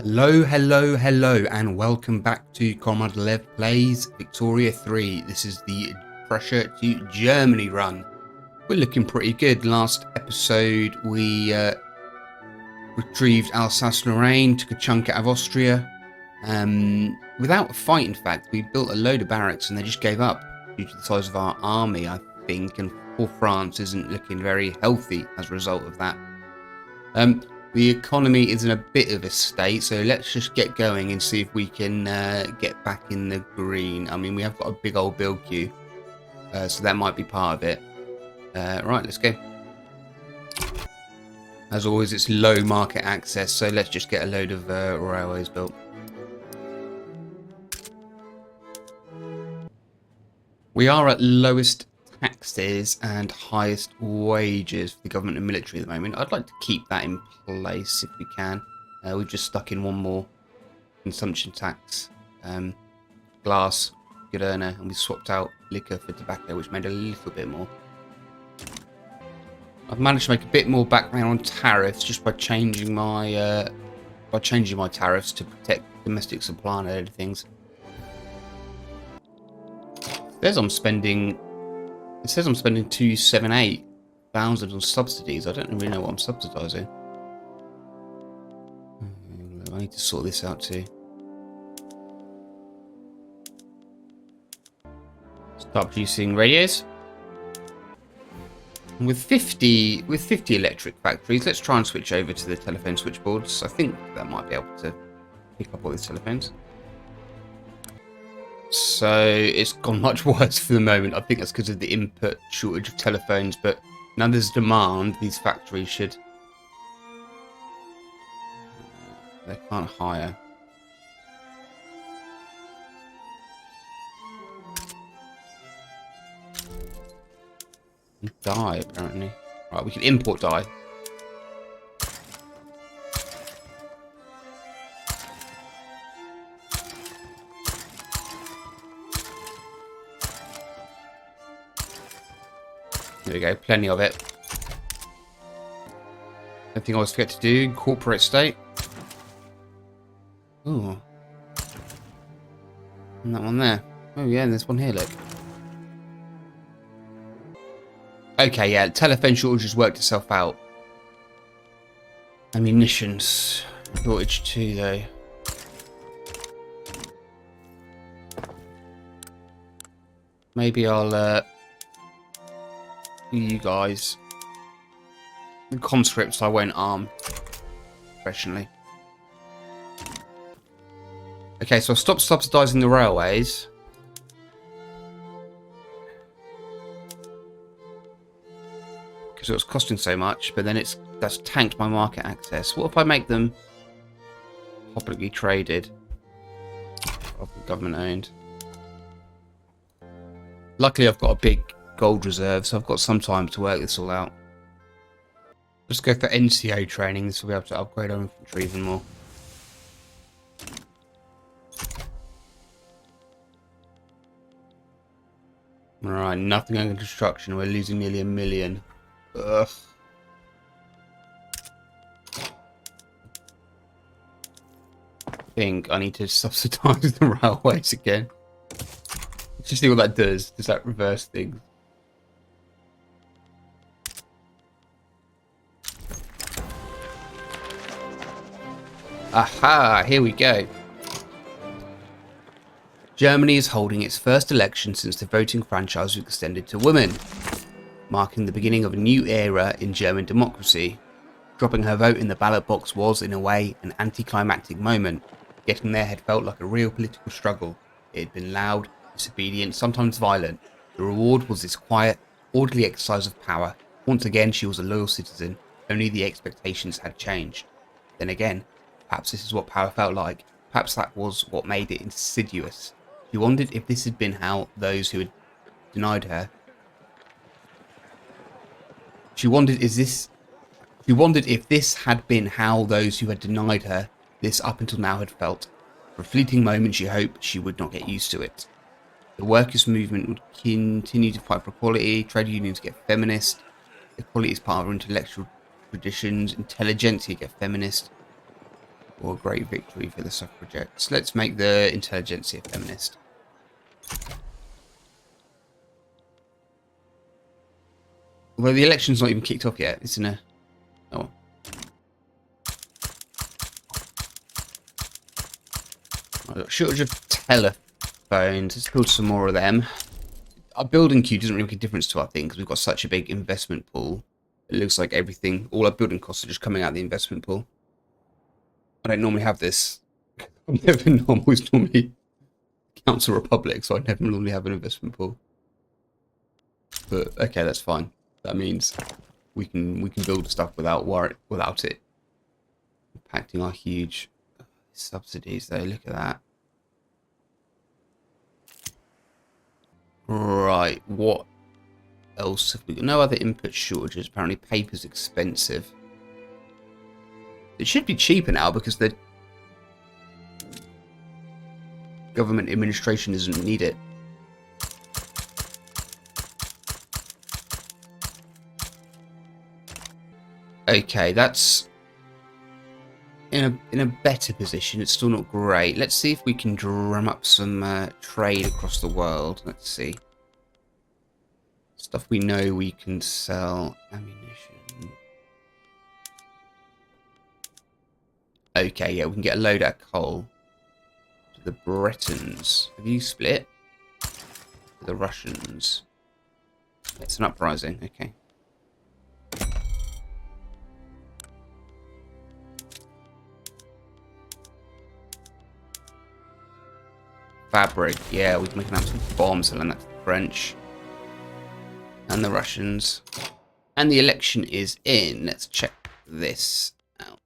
Hello, hello, hello, and welcome back to Comrade Lev Plays Victoria 3. This is the Prussia to Germany run. We're looking pretty good. Last episode we retrieved Alsace-Lorraine, took a chunk out of Austria. Without a fight, in fact. We built a load of barracks and they just gave up due to the size of our army, I think, and poor France isn't looking very healthy as a result of that. The economy is in a bit of a state, so let's just get going and see if we can get back in the green. I mean, we have got a big old build queue, so that might be part of it. Right, let's go. As always, it's low market access, so let's just get a load of railways built. We are at lowest taxes and highest wages for the government and military at the moment. I'd like to keep that in place if we can. We've just stuck in one more consumption tax. Glass, good earner, and we swapped out liquor for tobacco, which made a little bit more. I've managed to make a bit more background on tariffs just by changing my tariffs to protect domestic supply and other things. It says I'm spending 278,000 on subsidies. I don't really know what I'm subsidising. I need to sort this out too. Start producing radios. And with 50 electric factories, let's try and switch over to the telephone switchboards. I think that might be able to pick up all these telephones. So it's gone much worse for the moment. I think that's because of the input shortage of telephones, but now there's demand, these factories should... They can't hire. Dye, apparently. Right, we can import dye. There we go, plenty of it. Anything I always forget to do, incorporate state. Ooh. And that one there. Oh yeah, and there's one here, look. Okay, yeah, telephone shortages worked itself out. Ammunitions shortage too, though. Maybe I'll you guys. The conscripts I won't arm professionally. Okay, so I'll stop subsidising the railways. Because it was costing so much, but then that's tanked my market access. What if I make them publicly traded? Or government owned? Luckily I've got a big gold reserve, so I've got some time to work this all out. Let's go for NCO training. This will be able to upgrade our infantry even more. Alright, nothing under construction. We're losing nearly 1 million. Ugh. I think I need to subsidise the railways again. Let's just see what that does. Does that reverse things? Aha, here we go. Germany is holding its first election since the voting franchise was extended to women, marking the beginning of a new era in German democracy. Dropping her vote in the ballot box was, in a way, an anticlimactic moment. Getting there had felt like a real political struggle. It had been loud, disobedient, sometimes violent. The reward was this quiet, orderly exercise of power. Once again, she was a loyal citizen. Only the expectations had changed. Then again, perhaps this is what power felt like. Perhaps that was what made it insidious. She wondered if this had been how those who had denied her... She wondered if this had been how those who had denied her this up until now had felt. For a fleeting moment she hoped she would not get used to it. The workers' movement would continue to fight for equality, trade unions get feminist, equality is part of our intellectual traditions, intelligentsia get feminist. or a great victory for the suffragettes. Let's make the intelligentsia feminist. Although the election's not even kicked off yet. It's in a... Oh. I've got a shortage of telephones. Let's build some more of them. Our building queue doesn't really make a difference to our thing because we've got such a big investment pool. It looks like everything, all our building costs are just coming out of the investment pool. I don't normally have this. I'm never normally Council Republic, so I never normally have an investment pool. But okay, that's fine. That means we can build stuff without it impacting our huge subsidies. Though, look at that. Right, what else have we got? No other input shortages. Apparently, paper's expensive. It should be cheaper now because the government administration doesn't need it. Okay, that's in a better position. It's still not great. Let's see if we can drum up some trade across the world. Let's see. Stuff we know we can sell. Ammunition. Okay, yeah, we can get a load of coal. To the Bretons. Have you split? To the Russians. It's an uprising. Okay. Fabric, yeah, we can make some bombs and that to the French and the Russians. And the election is in. Let's check this out.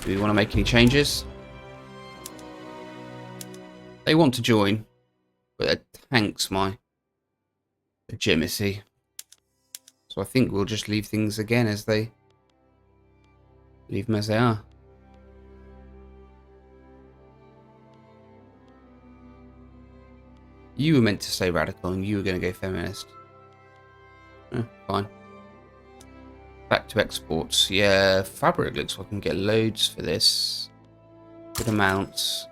Do we want to make any changes? They want to join, but it tanks my legitimacy. So I think we'll just leave things again as they leave them as they are. You were meant to stay radical and you were going to go feminist. Fine. Back to exports. Yeah, fabric looks like I can get loads for this. Good amounts.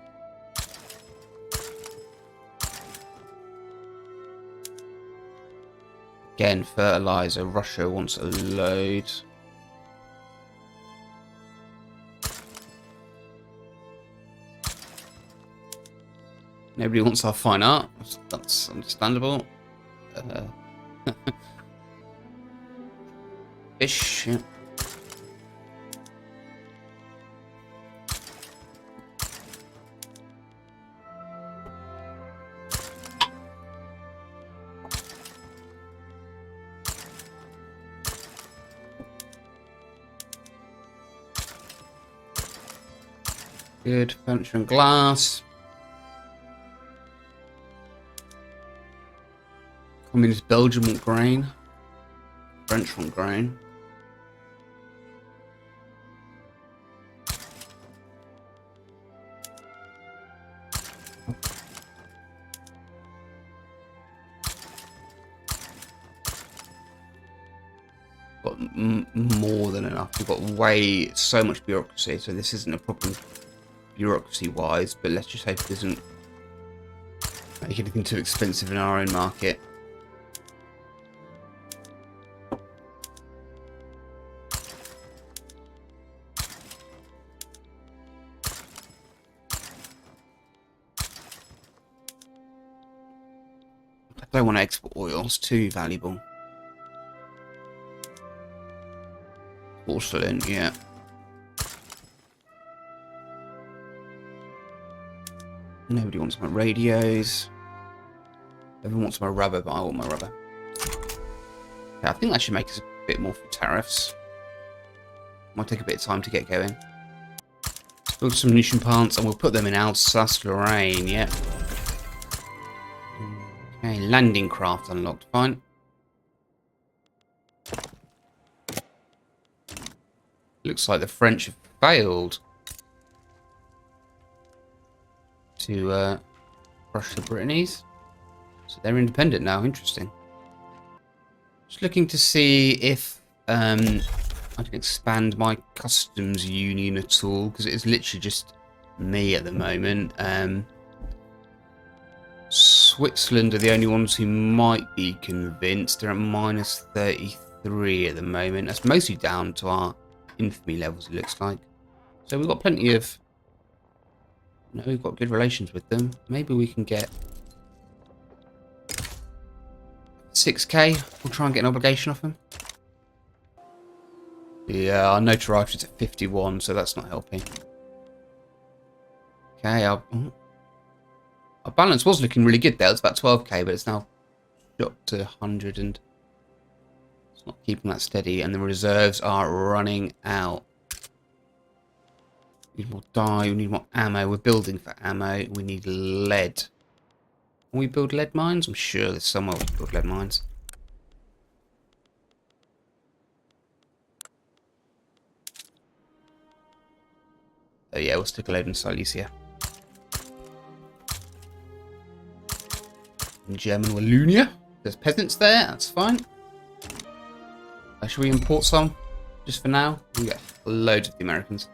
Again, fertilizer. Russia wants a load. Nobody wants our fine art. That's understandable. Fish. Yeah. Good. Furniture and glass. Communist Belgium want grain. French want grain. Got more than enough. We've got so much bureaucracy, so this isn't a problem bureaucracy-wise, but let's just hope it doesn't make anything too expensive in our own market. I don't want to export oil, it's too valuable. Porcelain, yeah. Nobody wants my radios. Everyone wants my rubber, but I want my rubber. Yeah, I think that should make us a bit more for tariffs. Might take a bit of time to get going. Let's build some munition plants and we'll put them in Alsace-Lorraine, yeah. Okay, landing craft unlocked, fine. Looks like the French have failed to crush the Brittany's. So they're independent now, interesting. Just looking to see if I can expand my customs union at all because it is literally just me at the moment. Switzerland are the only ones who might be convinced. They're at minus 33 at the moment. That's mostly down to our infamy levels, it looks like. So we've got plenty of... No, we've got good relations with them. Maybe we can get 6k. We'll try and get an obligation off them. Yeah, our notoriety is at 51, so that's not helping. Okay, our balance was looking really good there. It's about 12k, but it's now shot to 100 and it's not keeping that steady. And the reserves are running out. We need more dye, we need more ammo. We're building for ammo. We need lead. Can we build lead mines? I'm sure there's somewhere we can build lead mines. Oh yeah, we'll stick a load in Silesia. In German Wallonia. There's peasants there, that's fine. Should we import some? Just for now? We get loads of the Americans.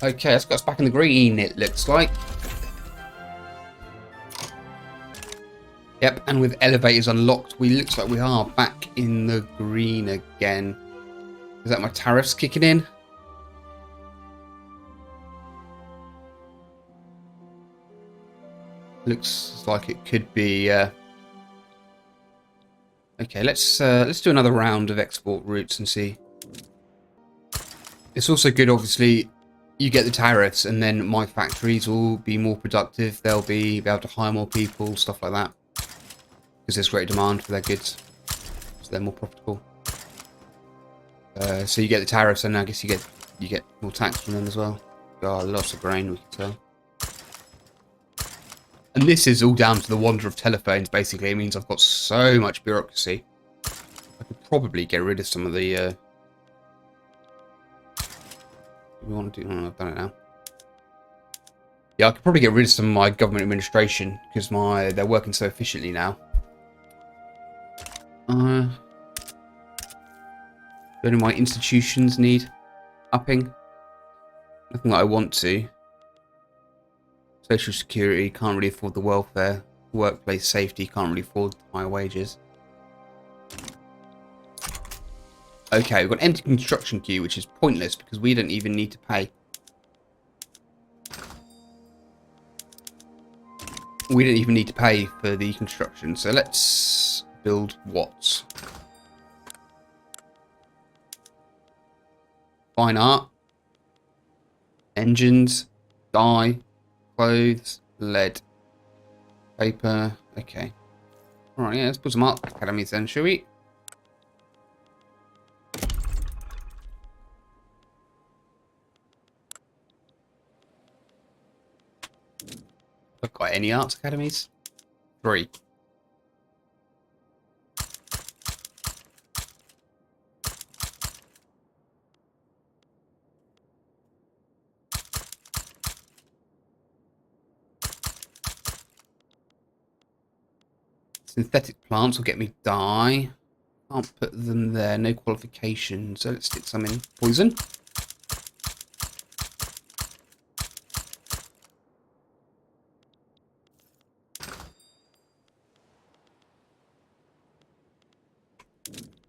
Okay, that's got us back in the green, it looks like. Yep, and with elevators unlocked, looks like we are back in the green again. Is that my tariffs kicking in? Looks like it could be. Okay, let's do another round of export routes and see. It's also good, obviously. You get the tariffs, and then my factories will be more productive. They'll be able to hire more people, stuff like that, because there's great demand for their goods, so they're more profitable. So you get the tariffs, and I guess you get more tax from them as well. God, lots of grain we can sell. And this is all down to the wonder of telephones. Basically, it means I've got so much bureaucracy. I could probably get rid of some of the. We want to do. Oh, I've done it now. Yeah, I could probably get rid of some of my government administration because they're working so efficiently now. Do any of my institutions need upping? Nothing that I want to. Social security, can't really afford the welfare. Workplace safety, can't really afford higher wages. Okay, we've got an empty construction queue, which is pointless because we don't even need to pay. We don't even need to pay for the construction, so let's build what? Fine art, engines, dye, clothes, lead, paper. Okay. Alright, yeah, let's put some art academies then, shall we? I've got any arts academies? 3. Synthetic plants will get me dye. Can't put them there, no qualifications. So let's stick some in. Poison.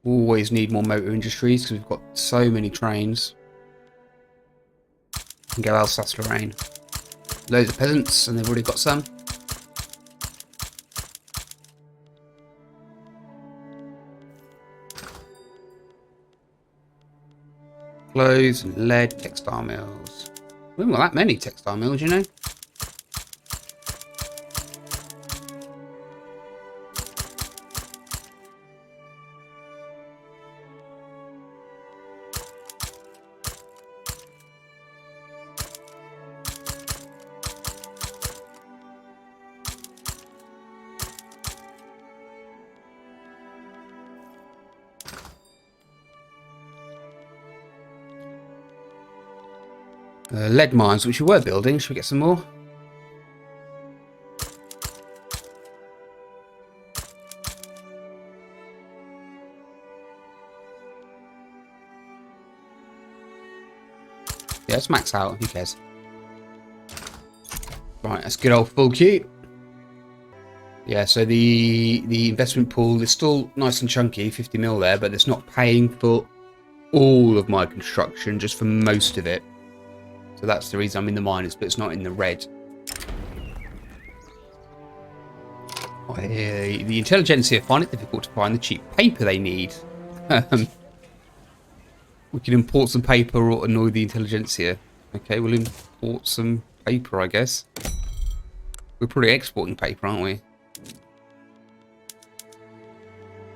Always need more motor industries because we've got so many trains. And go Alsace-Lorraine. Loads of peasants, and they've already got some. Clothes and lead, textile mills. We haven't got that many textile mills, you know. Lead mines, which we were building. Should we get some more? let's max out. Who cares? Right, let's get old full queue. Yeah, so the investment pool is still nice and chunky, 50 mil there, but it's not paying for all of my construction, just for most of it. So that's the reason I'm in the minus, but it's not in the red. The intelligentsia find it difficult to find the cheap paper they need. We can import some paper or annoy the intelligentsia. Okay, we'll import some paper, I guess. We're probably exporting paper, aren't we?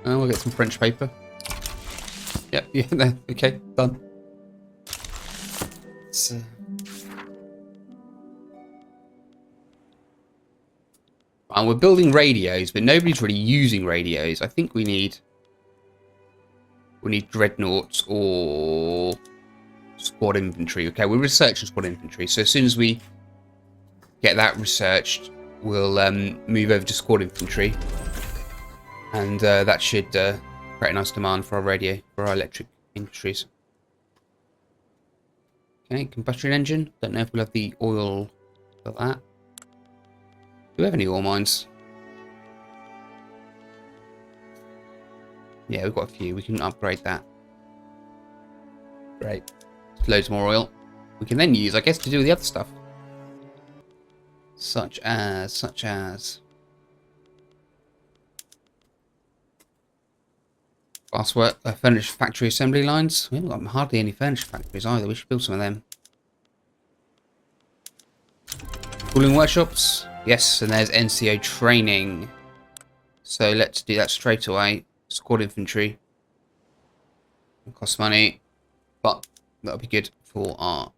Oh, we'll get some French paper. Yep, yeah, there. Okay, done. And we're building radios, but nobody's really using radios. I think we need dreadnoughts or squad infantry. Okay, we're researching squad infantry. So as soon as we get that researched, we'll move over to squad infantry. And that should create a nice demand for our radio, for our electric infantries. Okay, combustion engine. Don't know if we'll have the oil for that. Do we have any ore mines? Yeah, we've got a few. We can upgrade that. Great. Loads more oil. We can then use, I guess, to do the other stuff. Such as... Fast work, furniture factory assembly lines. We haven't got hardly any furniture factories either. We should build some of them. Cooling workshops. Yes, and there's NCO training. So let's do that straight away. Squad infantry. It costs money, but that'll be good for our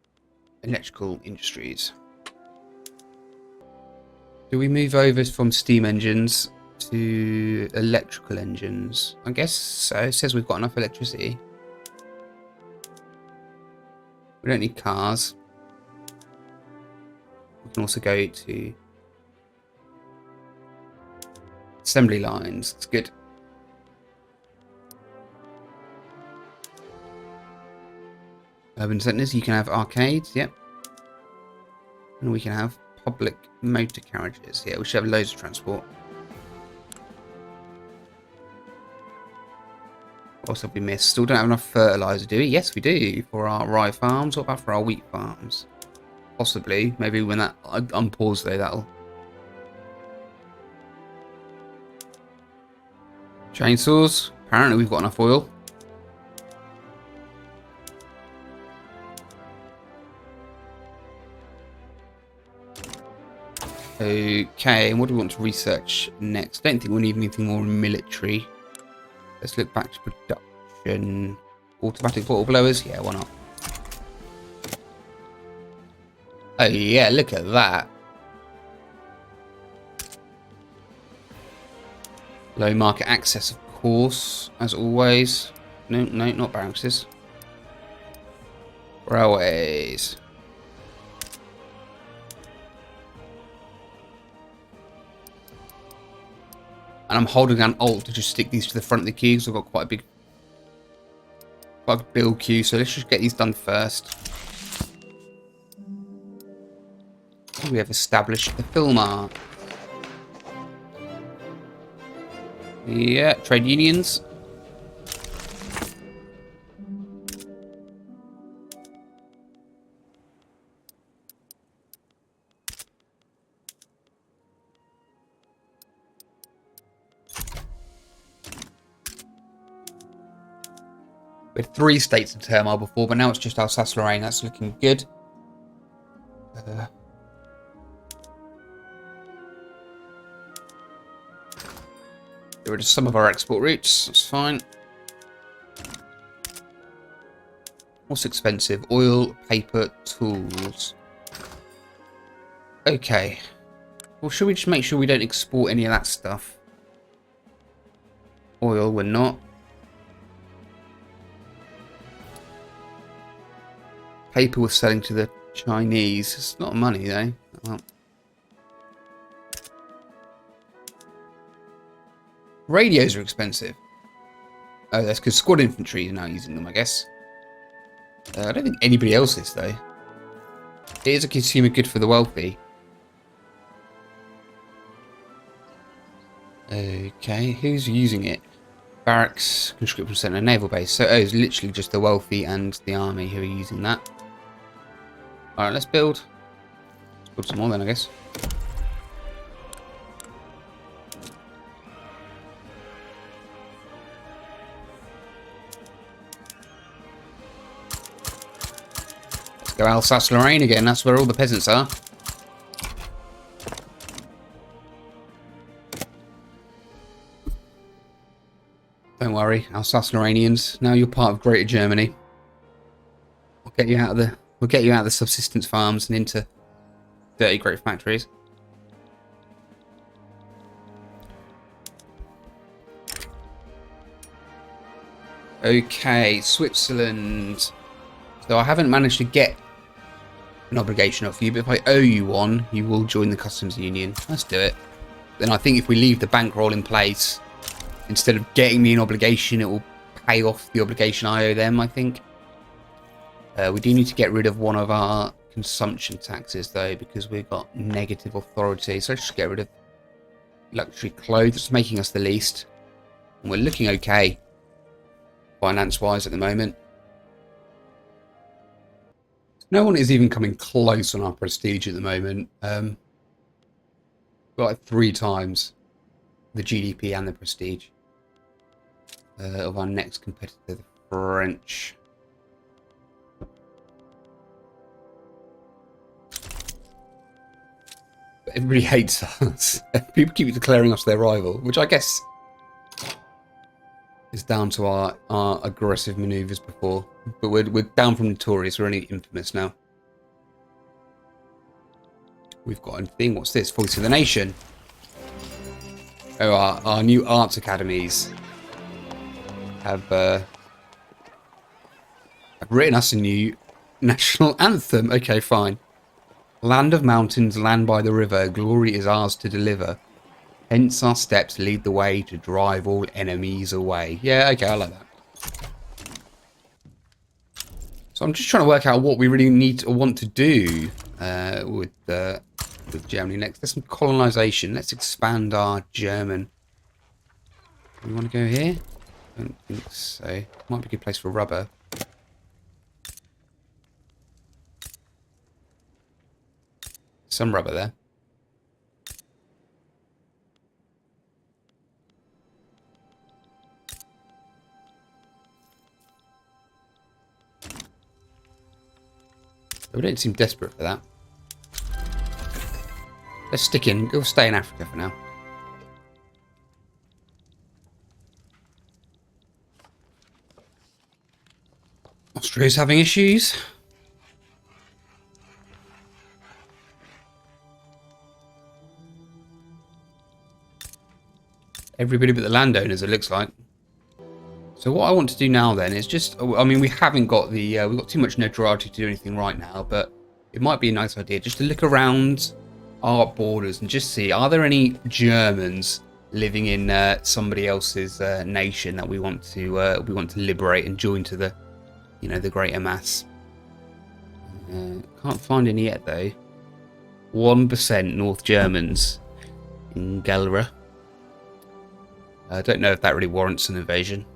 electrical industries. Do we move over from steam engines to electrical engines? I guess so. It says we've got enough electricity. We don't need cars. We can also go to assembly lines. It's good. Urban centres, you can have arcades, yep. And we can have public motor carriages. Yeah, we should have loads of transport. What else have we missed? Still don't have enough fertiliser, do we? Yes, we do. For our rye farms. What about for our wheat farms? Possibly. Maybe when that unpause though, that'll... Chainsaws. Apparently we've got enough oil. Okay, and what do we want to research next? I don't think we need anything more military. Let's look back to production. Automatic bottle blowers? Yeah, why not? Oh yeah, look at that. Low market access, of course, as always. No, not barracks. Railways. And I'm holding down Alt to just stick these to the front of the queue because I've got quite a big build queue. So let's just get these done first. We have established the Filmar. Yeah, trade unions. We had 3 states in turmoil before, but now it's just Alsace-Lorraine. That's looking good. Get rid of some of our export routes. That's fine. What's expensive? Oil, paper, tools. Okay. Well, should we just make sure we don't export any of that stuff? Oil, we're not. Paper we're selling to the Chinese. It's not money though. Well. Radios are expensive. Oh, that's because squad infantry is now using them, I guess. I don't think anybody else is though. It is a consumer good for the wealthy. Okay, who's using it? Barracks, conscription centre, naval base. So it's literally just the wealthy and the army who are using that. Alright, let's build. Let's build some more then, I guess. Let's go Alsace-Lorraine again, that's where all the peasants are. Don't worry, Alsace-Lorrainians. Now you're part of Greater Germany. We'll get you out of the subsistence farms and into dirty great factories. Okay, Switzerland. So I haven't managed to get an obligation off you, but if I owe you one, you will join the customs union. Let's do it. Then I think if we leave the bankroll in place, instead of getting me an obligation, it will pay off the obligation I owe them, I think. We do need to get rid of one of our consumption taxes, though, because we've got negative authority. So let's just get rid of luxury clothes. It's making us the least. And we're looking okay, finance-wise, at the moment. No one is even coming close on our prestige at the moment. Got like 3 times the GDP and the prestige of our next competitor, the French. But everybody hates us. People keep declaring us their rival, which I guess is down to our aggressive manoeuvres before. But we're down from notorious. We're only infamous now. We've got a thing. What's this? Voice of the Nation. Oh, our new arts academies have written us a new national anthem. Okay, fine. Land of mountains, land by the river, glory is ours to deliver. Hence our steps lead the way to drive all enemies away. Yeah, okay, I like that. So I'm just trying to work out what we really need or want to do with Germany next. There's some colonization. Let's expand our German. We want to go here? I don't think so. Might be a good place for rubber. Some rubber there. We don't seem desperate for that. Let's stick in. We'll stay in Africa for now. Austria's having issues. Everybody but the landowners, it looks like. So what I want to do now then is just, I mean, we haven't got the, we've got too much notoriety to do anything right now, but it might be a nice idea just to look around our borders and just see, are there any Germans living in somebody else's nation that we want to liberate and join to the, you know, the greater mass? Can't find any yet though. 1% North Germans in Galera. I don't know if that really warrants an invasion.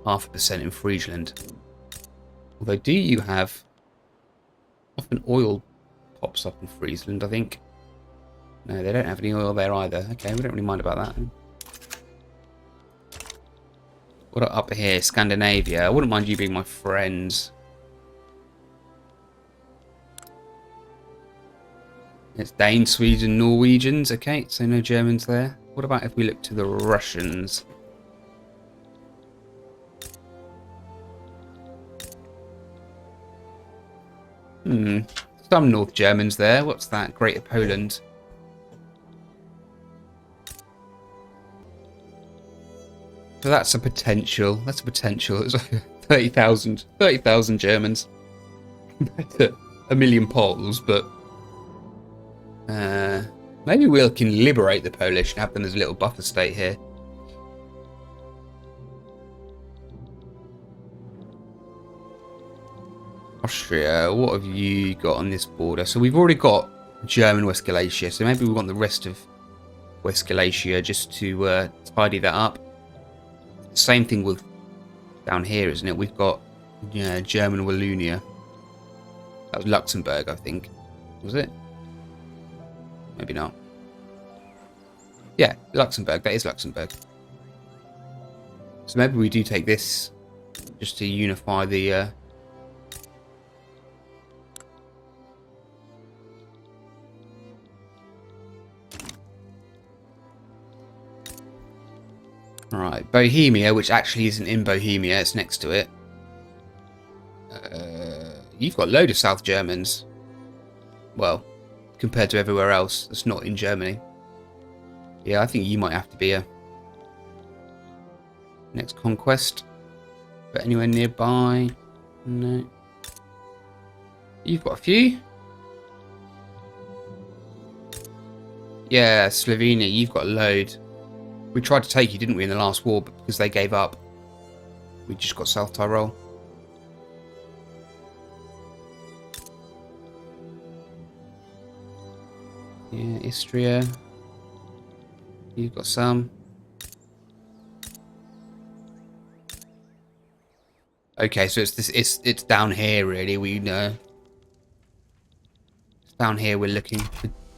0.5% in Friesland. Although, do you have... Often oil pops up in Friesland, I think. No, they don't have any oil there either. Okay, we don't really mind about that. What up here? Scandinavia. I wouldn't mind you being my friends. It's Danes, Swedes, and Norwegians. Okay, so no Germans there. What about if we look to the Russians? Some North Germans there. What's that? Greater Poland. So that's a potential. That's a potential. It's like 30,000 Germans. Compared to 1 million Poles, but maybe we can liberate the Polish and have them as a little buffer state here. Austria, what have you got on this border? So we've already got German West Galicia, so maybe we want the rest of West Galicia just to tidy that up. Same thing with down here, isn't it? We've got German Wallonia. That was Luxembourg, I think. Was it? Maybe not. Yeah, Luxembourg. That is Luxembourg. So maybe we do take this just to unify the... Alright, Bohemia, which actually isn't in Bohemia, it's next to it. You've got a load of South Germans. Well, compared to everywhere else that's not in Germany. Yeah, I think you might have to be a next conquest. But anywhere nearby? No. You've got a few? Yeah, Slovenia, you've got a load. We tried to take you, didn't we, in the last war, but because they gave up, we just got South Tyrol. Yeah, Istria. You've got some. Okay, so it's down here really. We know. It's down here. We're looking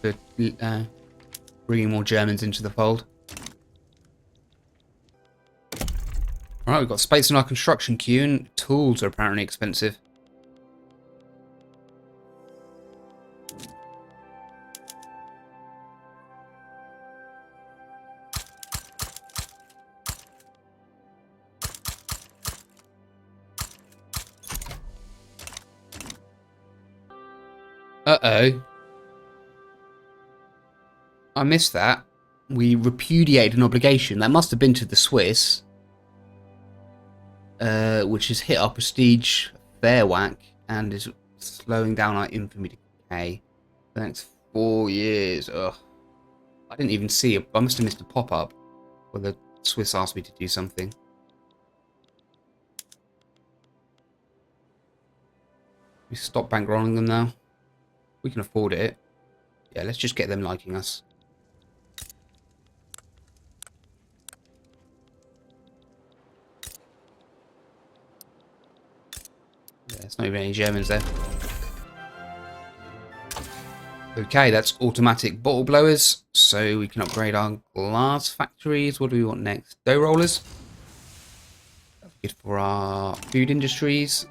for bringing more Germans into the fold. All right, we've got space in our construction queue, and tools are apparently expensive. Uh-oh. I missed that. We repudiated an obligation. That must have been to the Swiss. Which has hit our prestige fair whack and is slowing down our infamy decay for the next 4 years. Ugh. I didn't even see it. I must have missed a pop-up where the Swiss asked me to do something. We stop bankrolling them now. We can afford it. Yeah, let's just get them liking us. Yeah, there's not even any Germans there. Okay, that's automatic bottle blowers, so we can upgrade our glass factories. What do we want next? Dough rollers. That's good for our food industries.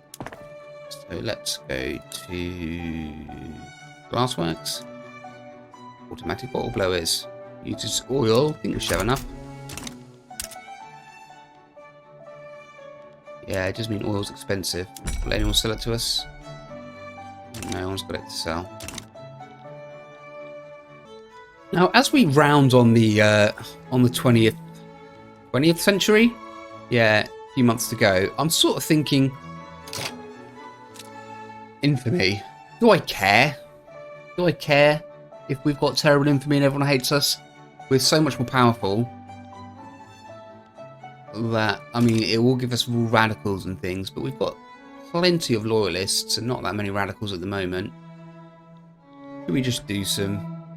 So let's go to glassworks. Automatic bottle blowers. Uses oil. I think we should have enough. Yeah, it does mean oil's expensive. Will anyone sell it to us? No one's got it to sell. Now, as we round on the 20th century, yeah, a few months to go, I'm sort of thinking, infamy. Do I care? Do I care if we've got terrible infamy and everyone hates us? We're so much more powerful that, I mean, it will give us radicals and things, but we've got plenty of loyalists and not that many radicals at the moment. Can we just do some...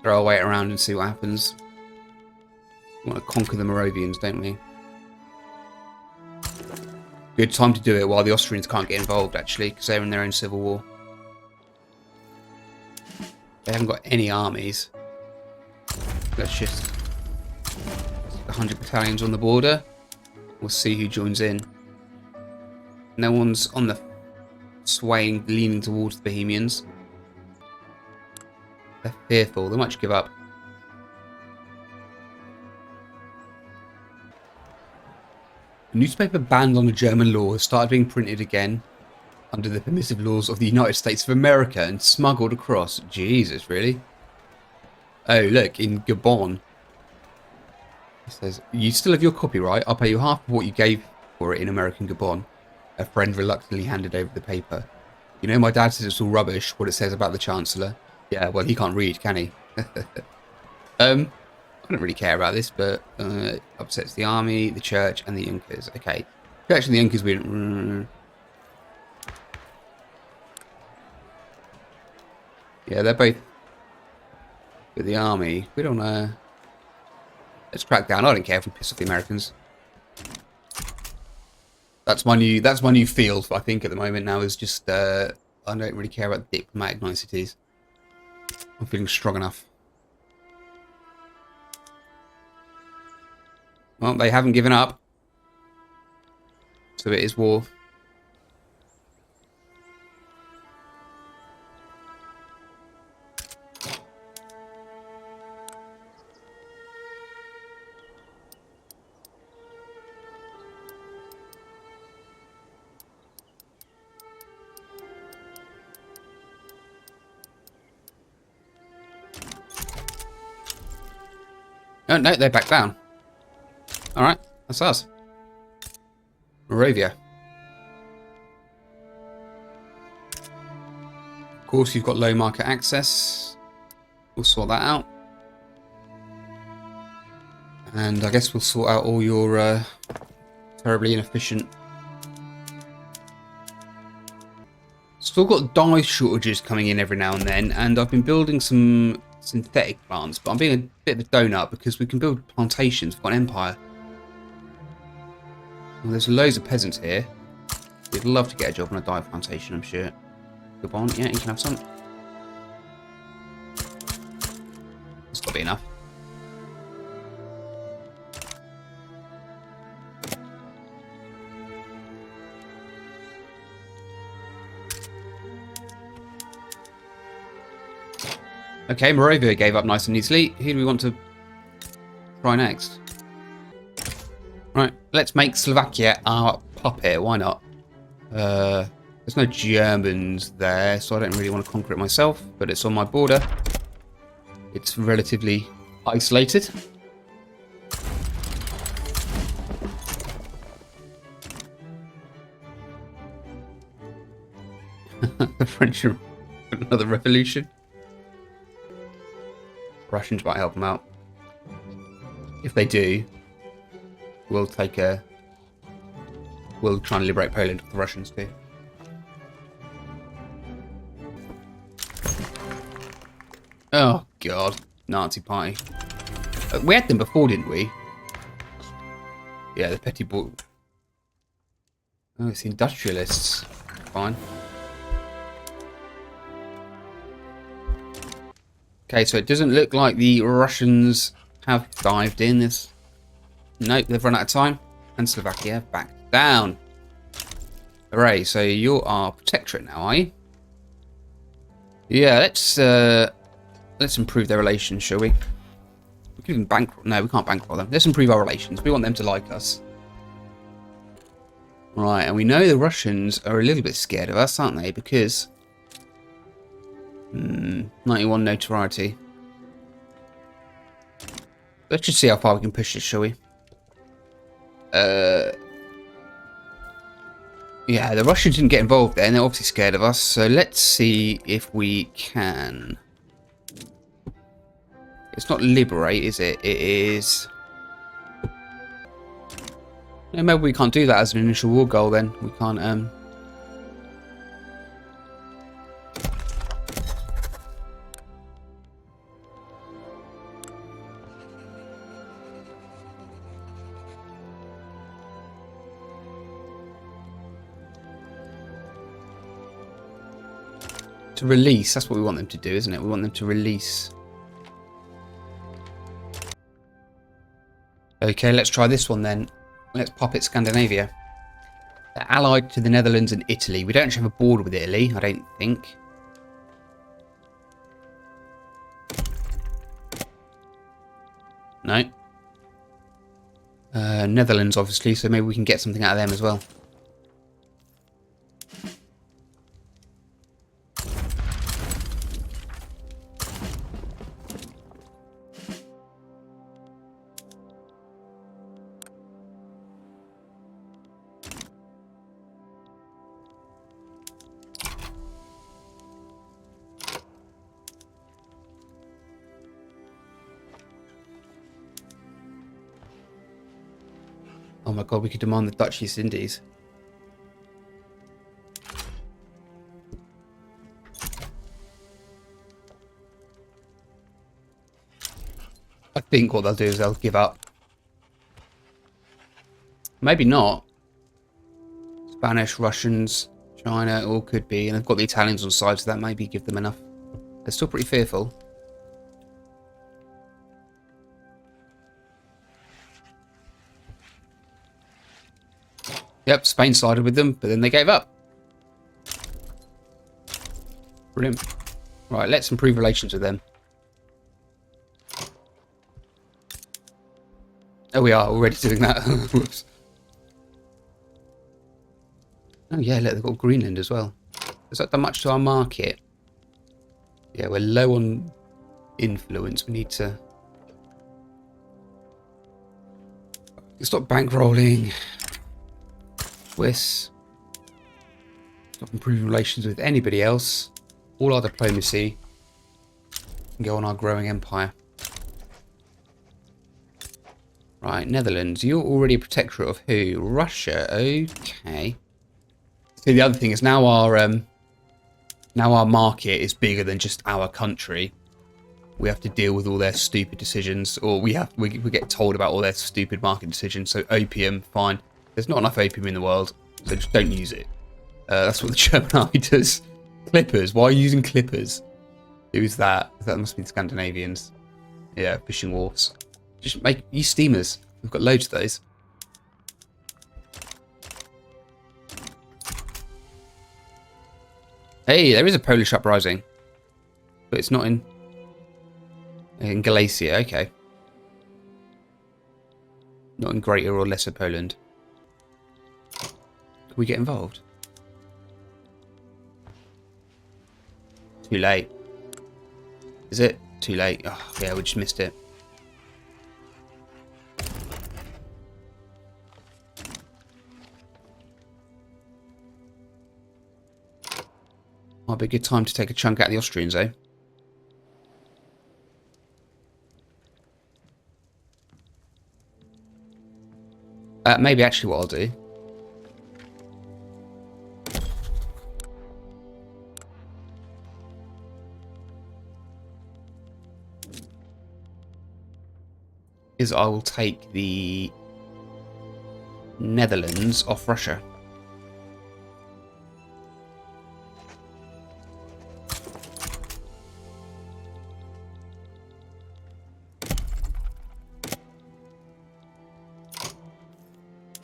throw our weight around and see what happens? We want to conquer the Moravians, don't we? Good time to do it while the Austrians can't get involved, actually, because they're in their own civil war. They haven't got any armies. Let's just... 100 battalions on the border. We'll see who joins in. No one's on the swaying, leaning towards the Bohemians. They're fearful. They might just give up. A newspaper banned under German law has started being printed again under the permissive laws of the United States of America and smuggled across. Jesus, really? Oh, look, in Gabon. It says, you still have your copyright. I'll pay you half of what you gave for it in American Gabon. A friend reluctantly handed over the paper. You know, my dad says it's all rubbish, what it says about the Chancellor. Yeah, well, he can't read, can he? I don't really care about this, but upsets the army, the church, and the Junkers. Okay, church and the Junkers, we don't... Yeah, they're both with the army. We don't let's crack down. I don't care if we piss off the Americans. That's my new field, I think, at the moment now, is just I don't really care about diplomatic niceties. I'm feeling strong enough. Well, they haven't given up. So it is war. Oh, no, they back down. Alright, that's us. Moravia. Of course, you've got low market access. We'll sort that out. And I guess we'll sort out all your terribly inefficient... So we've got dye shortages coming in every now and then, and I've been building some synthetic plants, but I'm being a bit of a donut because we can build plantations for an empire. Well, there's loads of peasants here. We'd love to get a job on a dye plantation, I'm sure. Go on, yeah, you can have some. That's got to be enough. Okay, Moravia gave up nice and easily. Who do we want to try next? Right, let's make Slovakia our puppet. Why not? There's no Germans there, so I don't really want to conquer it myself, but it's on my border. It's relatively isolated. The French are another revolution. Russians might help them out. If they do, we'll try and liberate Poland with the Russians too. Oh god, Nazi party. We had them before, didn't we? Yeah, the petty boy. Oh, it's the industrialists. Fine. Okay, so it doesn't look like the Russians have dived in. Nope, they've run out of time. And Slovakia back down. Hooray, so you are protectorate now, are you? Yeah, let's improve their relations, shall we? We can even bankroll. No, we can't bankroll them. Let's improve our relations. We want them to like us. Right, and we know the Russians are a little bit scared of us, aren't they? Because 91 notoriety. Let's just see how far we can push this, shall we? Yeah, the Russians didn't get involved there, and they're obviously scared of us. So let's see if we can. It's not liberate, is it? It is. No, maybe we can't do that as an initial war goal. Then we can't. To release, that's what we want them to do, isn't it? We want them to release. Okay, let's try this one then. Let's puppet Scandinavia. They're allied to the Netherlands and Italy. We don't actually have a border with Italy, I don't think. No. Netherlands, obviously, so maybe we can get something out of them as well. Oh my god, we could demand the Dutch East Indies. think what they'll do is they'll give up. Maybe not. Spanish, Russians, China, all could be. And they've got the Italians on side, so that maybe give them enough. They're still pretty fearful. Yep, Spain sided with them, but then they gave up. Brilliant. Right, let's improve relations with them. Oh, we are already doing that. Whoops. Oh, yeah, look, they've got Greenland as well. Has that done much to our market? Yeah, we're low on influence. We need to stop bankrolling. Swiss. Stop improving relations with anybody else. All our diplomacy. And go on our growing empire. Right, Netherlands. You're already a protectorate of who? Russia. Okay. See, the other thing is now our market is bigger than just our country. We have to deal with all their stupid decisions, or we get told about all their stupid market decisions. So opium, fine. There's not enough opium in the world, so just don't use it. That's what the German army does. Clippers. Why are you using clippers? Who's that? That must be the Scandinavians. Yeah, fishing wharfs. Just use steamers. We've got loads of those. Hey, there is a Polish uprising, but it's not in Galicia. Okay, not in Greater or Lesser Poland. Can we get involved? Too late. Is it? Too late. Oh, yeah, we just missed it. Might be a good time to take a chunk out of the Austrians, eh? Maybe actually what I'll do is I will take the Netherlands off Russia.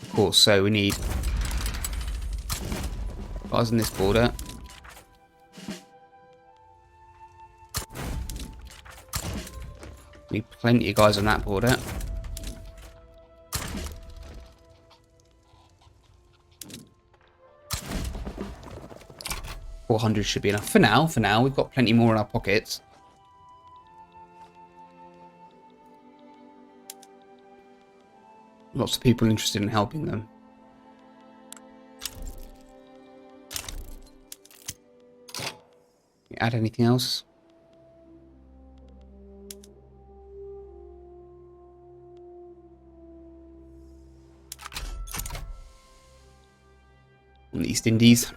Of course, so we need guys on this border. Need plenty of guys on that border. $400 should be enough for now. For now, we've got plenty more in our pockets. Lots of people interested in helping them. Add anything else? On the East Indies.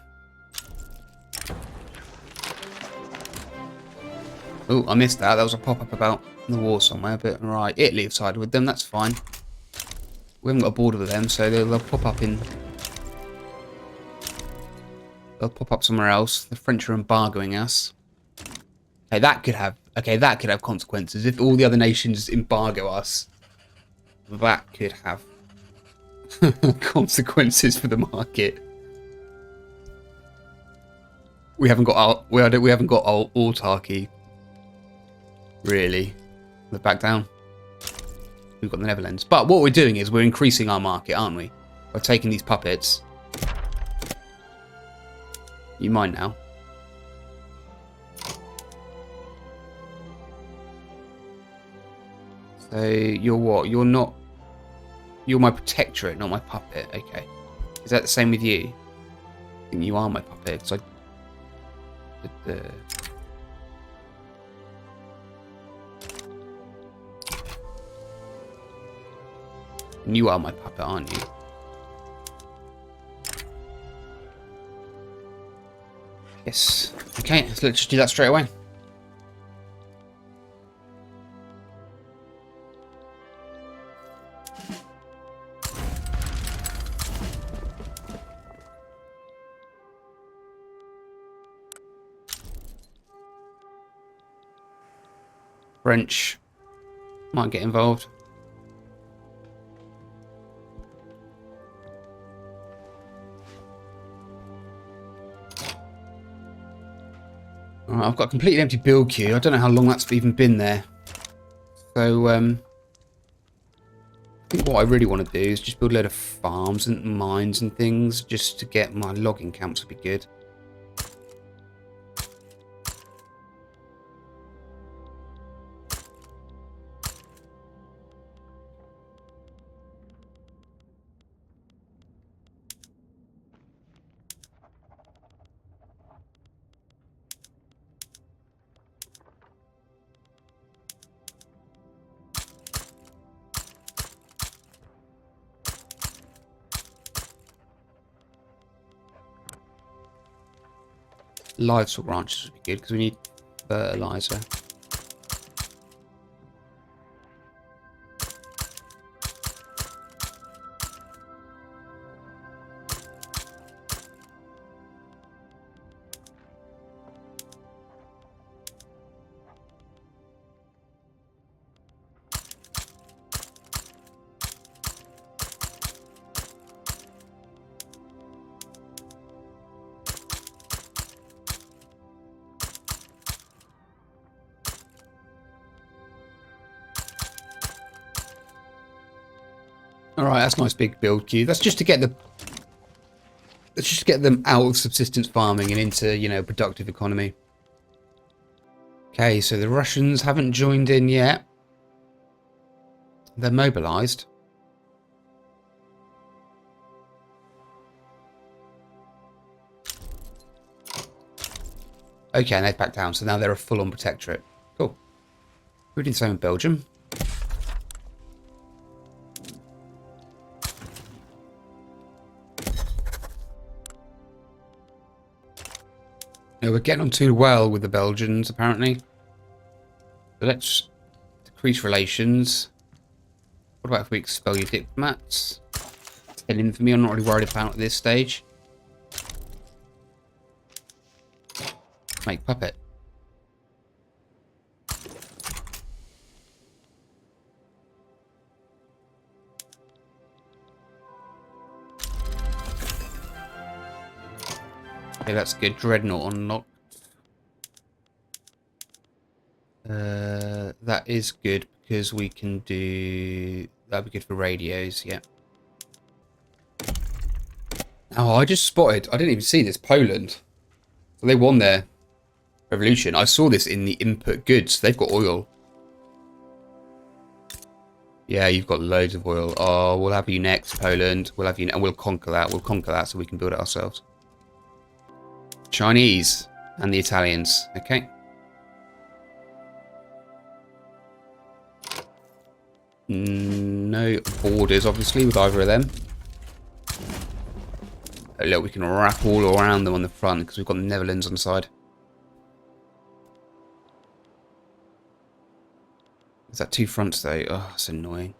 Oh, I missed that. That was a pop-up about the war somewhere, but right, Italy have sided with them, that's fine. We haven't got a border with them, so they'll pop up in... They'll pop up somewhere else. The French are embargoing us. Okay, that could have consequences. If all the other nations embargo us, that could have consequences for the market. We haven't got our autarky, really. We're back down. We've got the Netherlands. But what we're doing is we're increasing our market, aren't we? By taking these puppets. You mind now. So you're what? You're not... You're my protectorate, not my puppet. Okay. Is that the same with you? I think you are my puppet, because you are my puppet, aren't you? Yes. Okay, so let's just do that straight away. French might get involved. Alright, I've got a completely empty build queue. I don't know how long that's even been there. So, I think what I really want to do is just build a load of farms and mines and things just to get my logging camps would be good. Livestock ranches would be good because we need fertilizer. Alright, that's a nice big build queue. That's just to get the... Let's just get them out of subsistence farming and into, you know, productive economy. Okay, so the Russians haven't joined in yet. They're mobilized. Okay, and they've backed down, so now they're a full-on protectorate. Cool. We're doing the same in Belgium. Yeah, we're getting on too well with the Belgians, apparently. So let's decrease relations. What about if we expel your diplomats? An infamy I'm not really worried about at this stage. Make puppet. Okay, that's good. Dreadnought unlocked. That is good because we can do... That'd be good for radios, yeah. Oh, I just spotted... I didn't even see this. Poland. So they won their revolution. I saw this in the input goods. They've got oil. Yeah, you've got loads of oil. Oh, we'll have you next, Poland. We'll have you... And we'll conquer that. We'll conquer that so we can build it ourselves. Chinese and the Italians. Okay. No borders, obviously, with either of them. Oh, look, we can wrap all around them on the front because we've got the Netherlands on the side. Is that two fronts, though? Oh, that's annoying.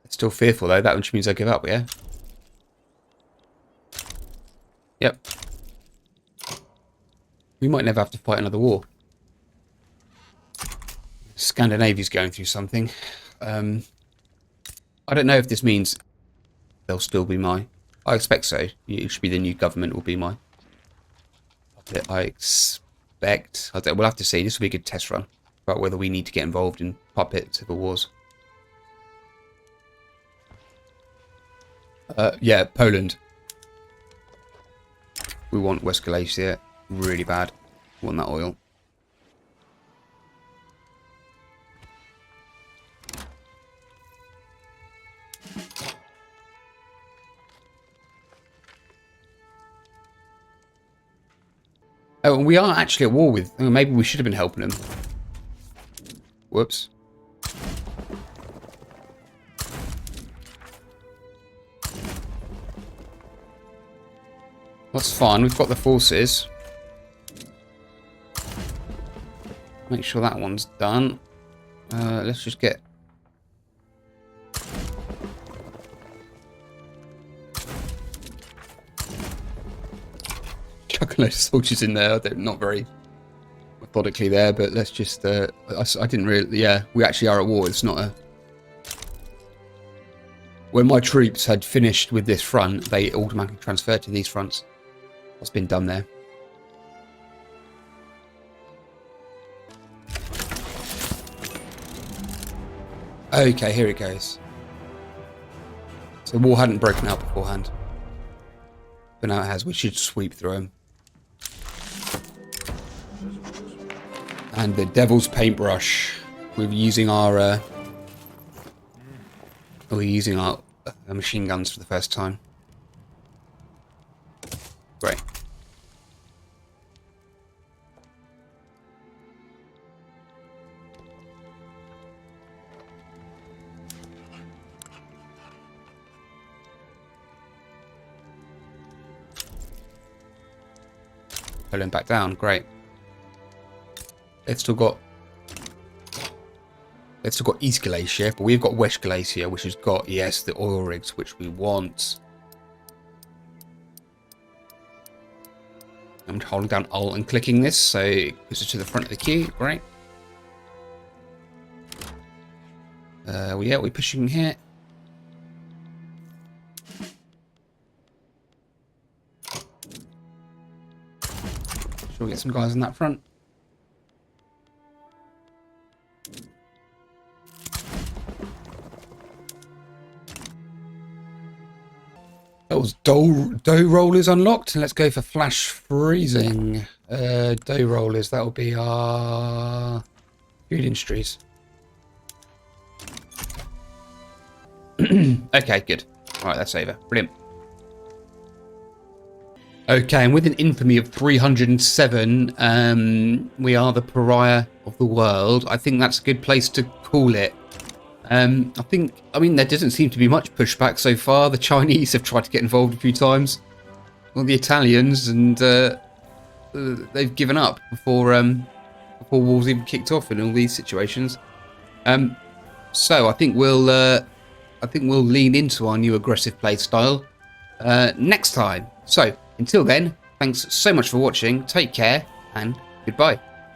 Still fearful, though. That which means I give up, yeah? Yep. We might never have to fight another war. Scandinavia's going through something. I don't know if this means they'll still be my... I expect so. It should be the new government will be my... I expect... We'll have to see. This will be a good test run about whether we need to get involved in puppet civil wars. Yeah, Poland. We want West Galicia really bad. We want that oil. Oh, and we are actually at war with... Oh, maybe we should have been helping them. Whoops. That's fine. We've got the forces. Make sure that one's done. Let's just get... Chuck a load of soldiers in there. They're not very... My methodically there, but let's just, I didn't really, yeah, we actually are at war. It's not a, when my troops had finished with this front, they automatically transferred to these fronts. What's been done there? Okay, here it goes. So the war hadn't broken out beforehand. But now it has. We should sweep through them. And the Devil's Paintbrush. We're using our machine guns for the first time. Great. Pulling back down, great. They've still got East Glacier, but we've got West Glacier, which has got, yes, the oil rigs, which we want. I'm holding down Alt and clicking this, so it puts it to the front of the queue, great. Yeah, we're pushing here. We'll get some guys on that front. That was dough rollers unlocked. Let's go for flash freezing. Dough rollers, that will be our food industries. Okay, good. Alright, that's over. Brilliant. Okay, and with an infamy of 307, we are the pariah of the world. I think that's a good place to call it. I mean, there doesn't seem to be much pushback so far. The Chinese have tried to get involved a few times. Well, the Italians, and they've given up before wars even kicked off in all these situations. So I think we'll lean into our new aggressive play style next time. So until then, thanks so much for watching. Take care and goodbye.